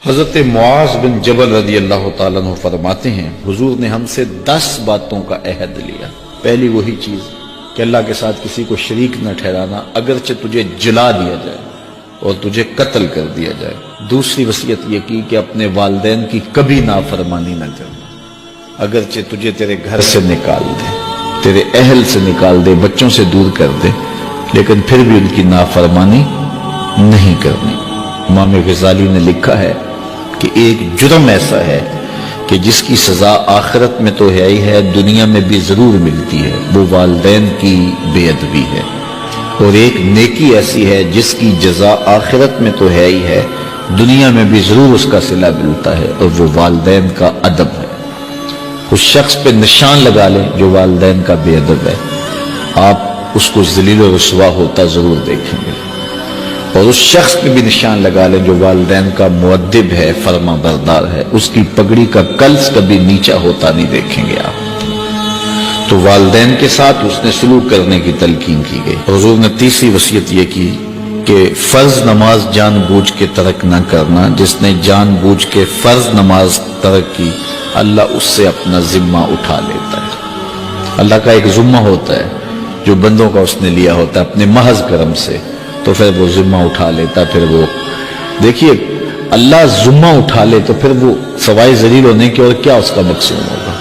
حضرت معاذ بن جبل رضی اللہ تعالیٰ عنہ فرماتے ہیں حضور نے ہم سے 10 باتوں کا عہد لیا۔ پہلی وہی چیز کہ اللہ کے ساتھ کسی کو شریک نہ ٹھہرانا، اگرچہ تجھے جلا دیا جائے اور تجھے قتل کر دیا جائے۔ دوسری وصیت یہ کی کہ اپنے والدین کی کبھی نافرمانی نہ کرنا، اگرچہ تجھے تیرے گھر سے نکال دے، تیرے اہل سے نکال دے، بچوں سے دور کر دے، لیکن پھر بھی ان کی نافرمانی نہیں کرنی۔ امام غزالی نے لکھا ہے کہ ایک جرم ایسا ہے کہ جس کی سزا آخرت میں تو ہے ہی ہے، دنیا میں بھی ضرور ملتی ہے، وہ والدین کی بے ادبی ہے، اور ایک نیکی ایسی ہے جس کی جزا آخرت میں تو ہے ہی ہے، دنیا میں بھی ضرور اس کا صلہ ملتا ہے، اور وہ والدین کا ادب ہے۔ اس شخص پہ نشان لگا لیں جو والدین کا بے ادب ہے، آپ اس کو ذلیل و رسوا ہوتا ضرور دیکھیں گے، اور اس شخص پہ بھی نشان لگا لیں جو والدین کا مؤدب ہے، فرما بردار ہے، اس کی پگڑی کا کلس کبھی نیچا ہوتا نہیں دیکھیں گے آپ۔ تو والدین کے ساتھ اس نے سلوک کرنے کی تلقین کی گئی۔ حضور نے تیسری وصیت یہ کی کہ فرض نماز جان بوجھ کے ترک نہ کرنا، جس نے جان بوجھ کے فرض نماز ترک کی اللہ اس سے اپنا ذمہ اٹھا لیتا ہے۔ اللہ کا ایک ذمہ ہوتا ہے جو بندوں کا اس نے لیا ہوتا ہے اپنے محض کرم سے، تو پھر وہ ذمہ اٹھا لیتا ہے۔ پھر وہ دیکھیے اللہ ذمہ اٹھا لے تو پھر وہ سوائے ذلیل ہونے کی اور کیا اس کا مقصود ہوگا،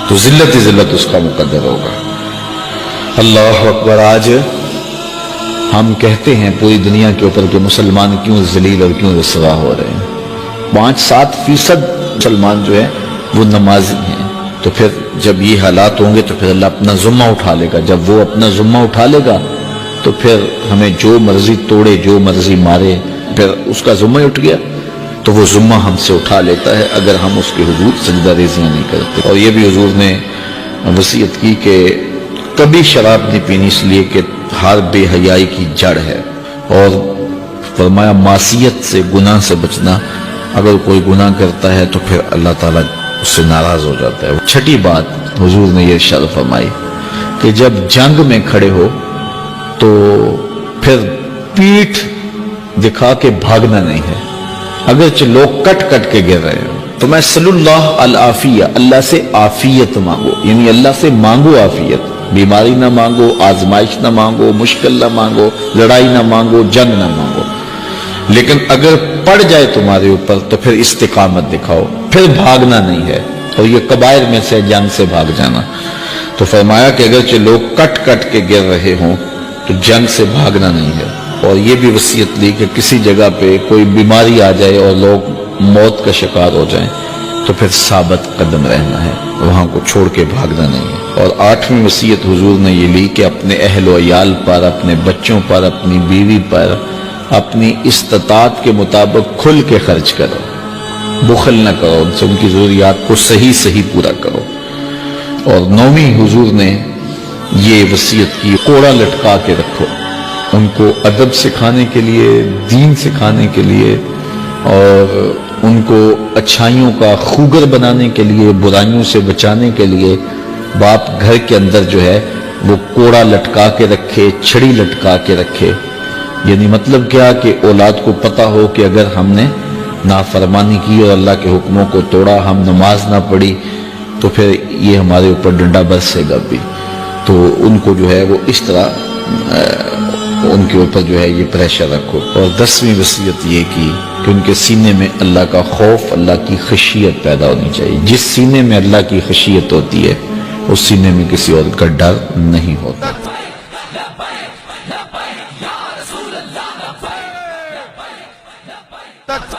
تو ذلت ہی ذلت اس کا مقدر ہوگا۔ اللہ اکبر۔ آج ہم کہتے ہیں پوری دنیا کے اوپر کہ مسلمان کیوں ذلیل اور کیوں رسوا ہو رہے ہیں، 5-7% مسلمان جو ہے وہ نمازی ہیں، تو پھر جب یہ حالات ہوں گے تو پھر اللہ اپنا ذمہ اٹھا لے گا۔ جب وہ اپنا ذمہ اٹھا لے گا تو پھر ہمیں جو مرضی توڑے، جو مرضی مارے، پھر اس کا ذمہ اٹھ گیا تو وہ ذمہ ہم سے اٹھا لیتا ہے اگر ہم اس کے حضور سجدہ ریزیاں نہیں کرتے۔ اور یہ بھی حضور نے وصیت کی کہ کبھی شراب نہیں پینی، اس لیے کہ ہر بے حیائی کی جڑ ہے، اور فرمایا معصیت سے، گناہ سے بچنا، اگر کوئی گناہ کرتا ہے تو پھر اللہ تعالیٰ اس سے ناراض ہو جاتا ہے۔ چھٹی بات حضور نے یہ ارشاد فرمائی کہ جب جنگ میں کھڑے ہو تو پھر پیٹھ دکھا کے بھاگنا نہیں ہے، اگرچہ لوگ کٹ کٹ کے گر رہے ہیں تو میں صلی اللہ العافیہ، اللہ سے عافیت مانگو، یعنی اللہ سے مانگو عافیت، بیماری نہ مانگو، آزمائش نہ مانگو، مشکل نہ مانگو، لڑائی نہ مانگو، جنگ نہ مانگو، لیکن اگر پڑ جائے تمہارے اوپر تو پھر استقامت دکھاؤ، پھر بھاگنا نہیں ہے، اور یہ کبائر میں سے جنگ سے بھاگ جانا۔ تو فرمایا کہ اگرچہ لوگ کٹ کٹ کے گر رہے ہوں تو جنگ سے بھاگنا نہیں ہے، اور یہ بھی وصیت لی کہ کسی جگہ پہ کوئی بیماری آ جائے اور لوگ موت کا شکار ہو جائیں تو پھر ثابت قدم رہنا ہے، وہاں کو چھوڑ کے بھاگنا نہیں ہے۔ اور 8ویں وصیت حضور نے یہ لی کہ اپنے اہل و عیال پر، اپنے بچوں پر، اپنی بیوی پر اپنی استطاعت کے مطابق کھل کے خرچ کرو، بخل نہ کرو، ان سے ان کی ضروریات کو صحیح پورا کرو۔ اور 9ویں حضور نے یہ وصیت کی کوڑا لٹکا کے رکھو، ان کو ادب سکھانے کے لیے، دین سکھانے کے لیے، اور ان کو اچھائیوں کا خوگر بنانے کے لیے، برائیوں سے بچانے کے لیے باپ گھر کے اندر جو ہے وہ کوڑا لٹکا کے رکھے، چھڑی لٹکا کے رکھے۔ یعنی مطلب کیا کہ اولاد کو پتہ ہو کہ اگر ہم نے نافرمانی کی اور اللہ کے حکموں کو توڑا، ہم نماز نہ پڑھی، تو پھر یہ ہمارے اوپر ڈنڈا برسے گا بھی۔ تو ان کو جو ہے وہ اس طرح ان کے اوپر جو ہے یہ پریشر رکھو۔ اور 10ویں وصیت یہ کی کہ ان کے سینے میں اللہ کا خوف، اللہ کی خشیت پیدا ہونی چاہیے۔ جس سینے میں اللہ کی خشیت ہوتی ہے اس سینے میں کسی اور کا ڈر نہیں ہوتا۔ تک